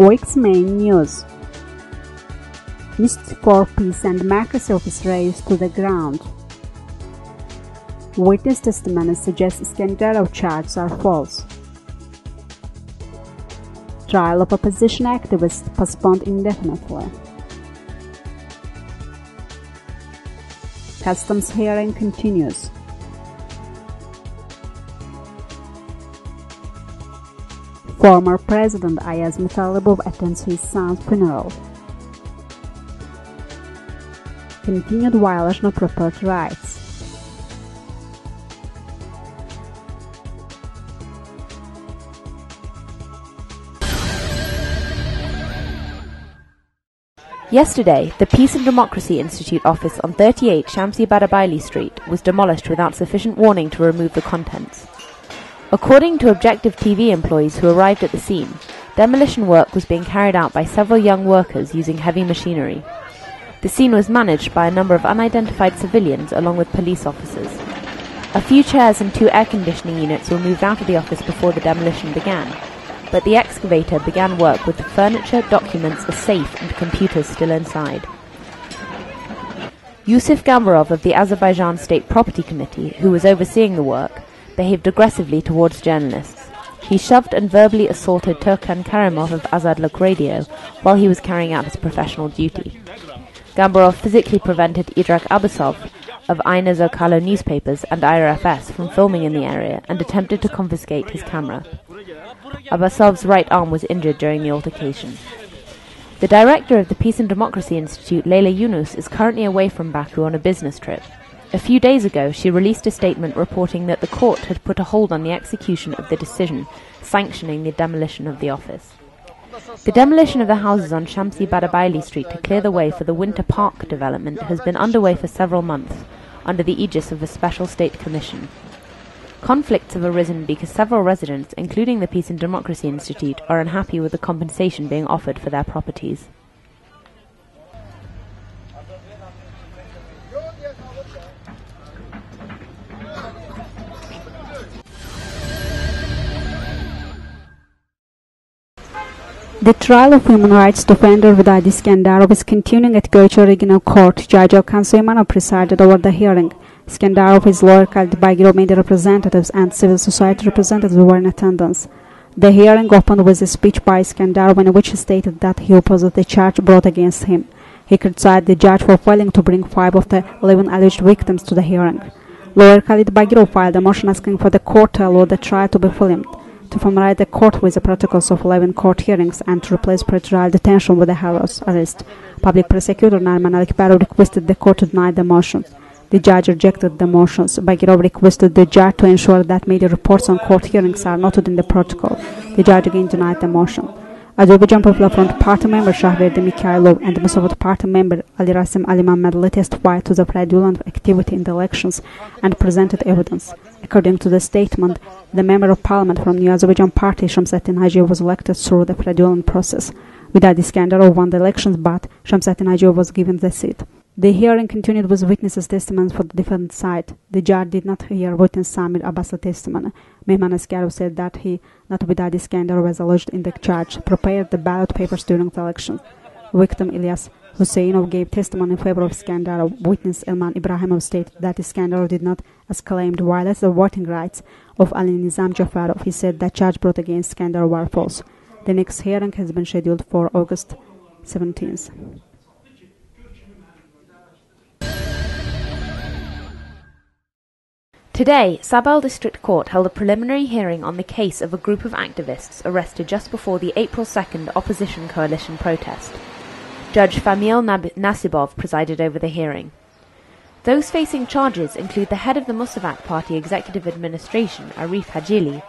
Week's main news. Ministry for Peace and Democracy office razed to the ground. Witness testimony suggests Iskandarov charges are false. Trial of opposition activists postponed indefinitely. Customs hearing continues. Former President Ayaz Mutalibov attends his son's funeral. Continued violation of property rights. Yesterday, the Peace and Democracy Institute office on 38 Shamsi Badabaili Street was demolished without sufficient warning to remove the contents. According to Objective TV employees who arrived at the scene, demolition work was being carried out by several young workers using heavy machinery. The scene was managed by a number of unidentified civilians along with police officers. A few chairs and 2 air conditioning units were moved out of the office before the demolition began, but the excavator began work with the furniture, documents, a safe and computers still inside. Yusuf Gambarov of the Azerbaijan State Property Committee, who was overseeing the work, behaved aggressively towards journalists. He shoved and verbally assaulted Turkan Karimov of Azadlık Radio while he was carrying out his professional duty. Gambarov physically prevented Idrak Abbasov of Ayna Zokalo newspapers and IRFS from filming in the area and attempted to confiscate his camera. Abbasov's right arm was injured during the altercation. The director of the Peace and Democracy Institute, Leyla Yunus, is currently away from Baku on a business trip. A few days ago, she released a statement reporting that the court had put a hold on the execution of the decision sanctioning the demolition of the office. The demolition of the houses on Shamsi Badabaili Street to clear the way for the Winter Park development has been underway for several months, under the aegis of a special state commission. Conflicts have arisen because several residents, including the Peace and Democracy Institute, are unhappy with the compensation being offered for their properties. The trial of human rights defender Vidadi Iskandarov is continuing at Göcek Regional Court. Judge Okan Süleymanov presided over the hearing. Iskandarov, his lawyer Khalid Bagirov, media representatives and civil society representatives were in attendance. The hearing opened with a speech by Iskandarov in which he stated that he opposes the charge brought against him. He criticized the judge for failing to bring 5 of the 11 alleged victims to the hearing. Lawyer Khalid Bagirov filed a motion asking for the court to allow the trial to be filmed, to familiarize the court with the protocols of 11 court hearings and to replace pre-trial detention with a house arrest. Public prosecutor Narman Alikbarov requested the court to deny the motion. The judge rejected the motions. Bagirov requested the judge to ensure that media reports on court hearings are noted in the protocol. The judge again denied the motion. Azerbaijan Popular Front party member Shahverdi Mikhailov and Musovat party member Ali Rasim Ali Mammadli testified to the fraudulent activity in the elections and presented evidence. According to the statement, the member of parliament from New Azerbaijan Party, Shamsettin Hajiev, was elected through the fraudulent process. Vidadi Iskandarov won the elections, but Shamsettin Hajiev was given the seat. The hearing continued with witnesses' testimony for the defendant side. The judge did not hear witness Samir Abbas's testimony. Mehman Askarov said that he, not Vidadi Iskandarov as alleged in the charge, prepared the ballot papers during the election. Victim Ilyas Husseinov gave testimony in favor of Iskandarov. Witness Elman Ibrahimov stated that Iskandarov did not, as claimed, violate the voting rights of Ali Nizam Jafarov. He said that charge brought against Iskandarov were false. The next hearing has been scheduled for August 17th. Today, Sabal District Court held a preliminary hearing on the case of a group of activists arrested just before the April 2nd opposition coalition protest. Judge Famil Nasibov presided over the hearing. Those facing charges include the head of the Musavat Party Executive Administration, Arif Hajili,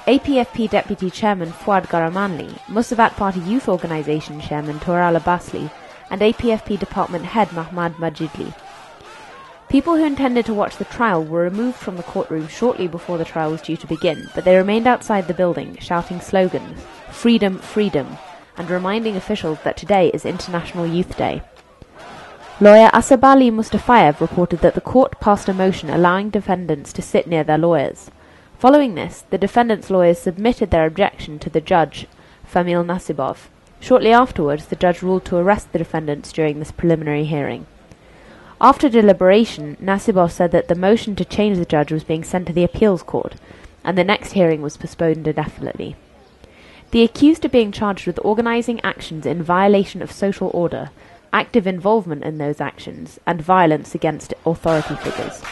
APFP Deputy Chairman Fuad Garamanli, Musavat Party Youth Organization Chairman Toral Abbasli, and APFP Department Head Mahmad Majidli. People who intended to watch the trial were removed from the courtroom shortly before the trial was due to begin, but they remained outside the building, shouting slogans, "Freedom, freedom," and reminding officials that today is International Youth Day. Lawyer Asabali Mustafayev reported that the court passed a motion allowing defendants to sit near their lawyers. Following this, the defendants' lawyers submitted their objection to the judge, Famil Nasibov. Shortly afterwards, the judge ruled to arrest the defendants during this preliminary hearing. After deliberation, Nasibov said that the motion to change the judge was being sent to the appeals court, and the next hearing was postponed indefinitely. The accused are being charged with organising actions in violation of social order, active involvement in those actions, and violence against authority figures.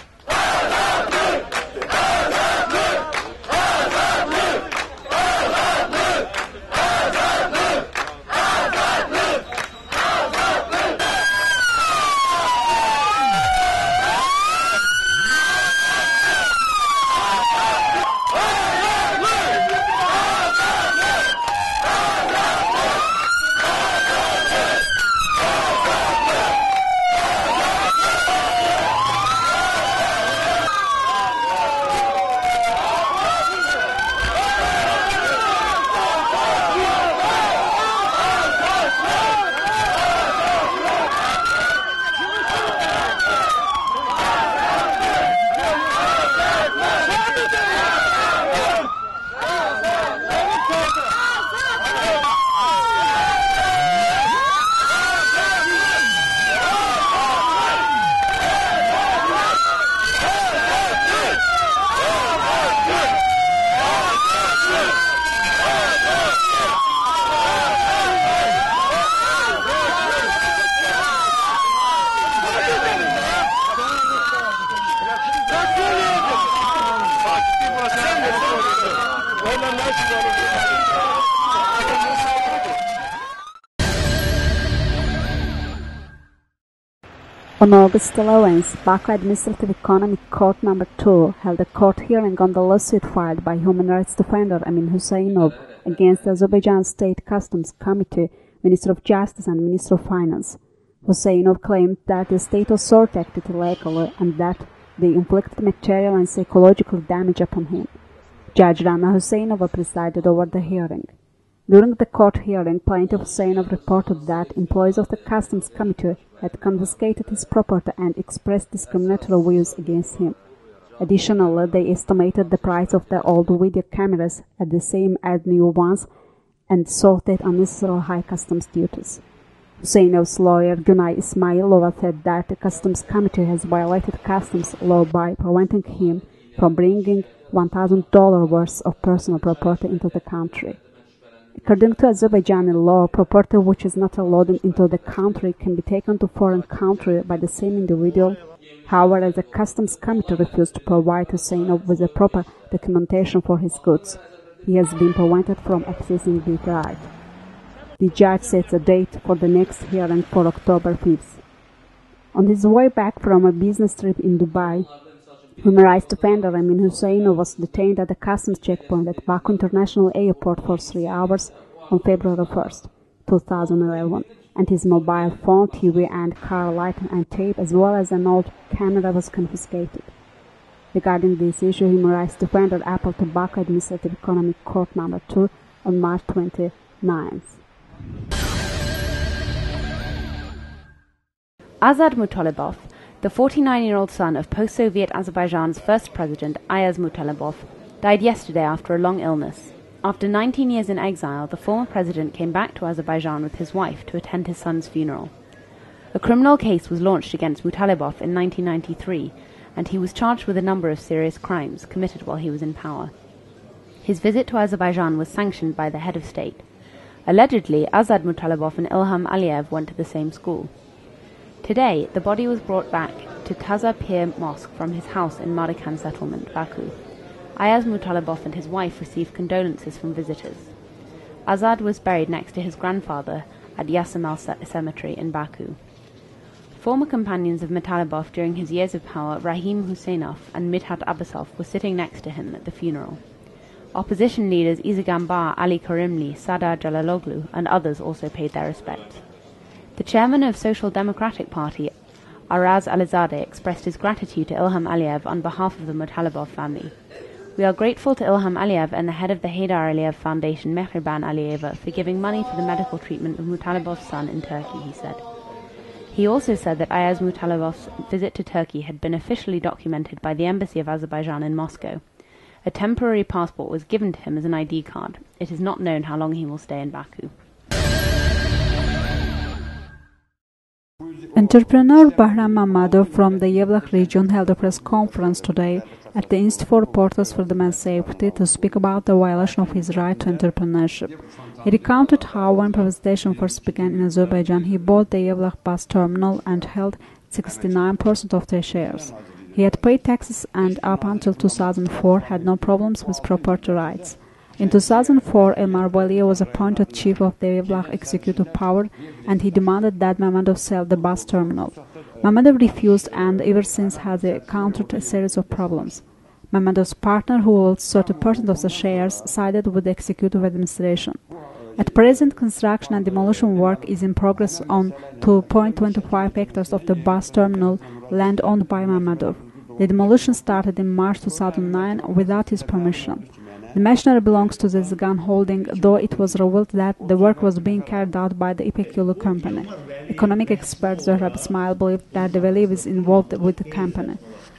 On August 11th, Baku Administrative Economic Court No. 2 held a court hearing on the lawsuit filed by human rights defender Amin Husseinov against the Azerbaijan State Customs Committee, Minister of Justice and Minister of Finance. Husseinov claimed that the state authority acted illegally and that they inflicted material and psychological damage upon him. Judge Rana Husseinova presided over the hearing. During the court hearing, plaintiff Husseinov reported that employees of the Customs Committee had confiscated his property and expressed discriminatory views against him. Additionally, they estimated the price of the old video cameras at the same as new ones and sorted unnecessary high customs duties. Husseinov's lawyer Gunay Ismailova said that the Customs Committee has violated customs law by preventing him from bringing $1,000 worth of personal property into the country. According to Azerbaijani law, property which is not allowed into the country can be taken to foreign country by the same individual. However, the Customs Committee refused to provide Husseinov with the proper documentation for his goods. He has been prevented from accessing the right. The judge sets a date for the next hearing for October 5th. On his way back from a business trip in Dubai, human rights defender Amin Husseinov was detained at the customs checkpoint at Baku International Airport for 3 hours on February 1st, 2011, and his mobile phone, TV and car light and tape as well as an old camera was confiscated. Regarding this issue, human rights defender appealed to Baku Administrative Economic Court No. 2 on March 29th. Azad Mutalibov, the 49-year-old son of post-Soviet Azerbaijan's first president, Ayaz Mutalibov, died yesterday after a long illness. After 19 years in exile, the former president came back to Azerbaijan with his wife to attend his son's funeral. A criminal case was launched against Mutalibov in 1993, and he was charged with a number of serious crimes committed while he was in power. His visit to Azerbaijan was sanctioned by the head of state. Allegedly, Azad Mutalibov and Ilham Aliyev went to the same school. Today, the body was brought back to Taza Pir Mosque from his house in Mardikan settlement, Baku. Ayaz Mutalibov and his wife received condolences from visitors. Azad was buried next to his grandfather at Yasemal Cemetery in Baku. Former companions of Mutalibov during his years of power, Rahim Husseinov and Midhat Abbasov, were sitting next to him at the funeral. Opposition leaders Izigambar Ali Karimli, Sadar Jalaloglu and others also paid their respects. The chairman of Social Democratic Party, Araz Alizadeh, expressed his gratitude to Ilham Aliyev on behalf of the Mutalibov family. We are grateful to Ilham Aliyev and the head of the Heydar Aliyev Foundation, Mehriban Aliyeva, for giving money for the medical treatment of Mutalibov's son in Turkey, he said. He also said that Ayaz Mutalibov's visit to Turkey had been officially documented by the Embassy of Azerbaijan in Moscow. A temporary passport was given to him as an ID card. It is not known how long he will stay in Baku. Entrepreneur Bahram Mamadov from the Yevlakh region held a press conference today at the Institute for Portals for Demand Safety to speak about the violation of his right to entrepreneurship. He recounted how when privatization first began in Azerbaijan, he bought the Yevlakh bus terminal and held 69% of their shares. He had paid taxes and up until 2004 had no problems with property rights. In 2004, Elmar Valiyev was appointed chief of the Yevlakh executive power and he demanded that Mamadov sell the bus terminal. Mamadov refused and ever since has encountered a series of problems. Mamadov's partner, who holds 30% of the shares, sided with the executive administration. At present, construction and demolition work is in progress on 2.25 hectares of the bus terminal, land owned by Mamadov. The demolition started in March 2009 without his permission. The machinery belongs to the Zgan Holding, though it was revealed that the work was being carried out by the İpek company. Economic expert Zohrab Ismail believed that the Valiyev is involved with the company.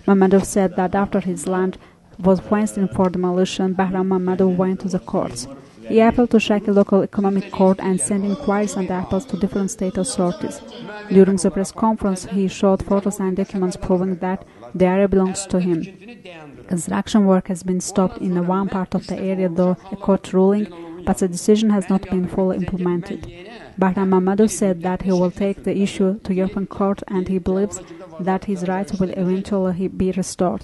Mamadov said that after his land was fenced in for demolition, Bahram Mamadov went to the courts. He appealed to Shaki local economic court and sent inquiries and appeals to different state authorities. During the press conference, he showed photos and documents proving that the area belongs to him. Construction work has been stopped in one part of the area, though a court ruling, but the decision has not been fully implemented. Bahram Mamadov said that he will take the issue to European Court and he believes that his rights will eventually be restored.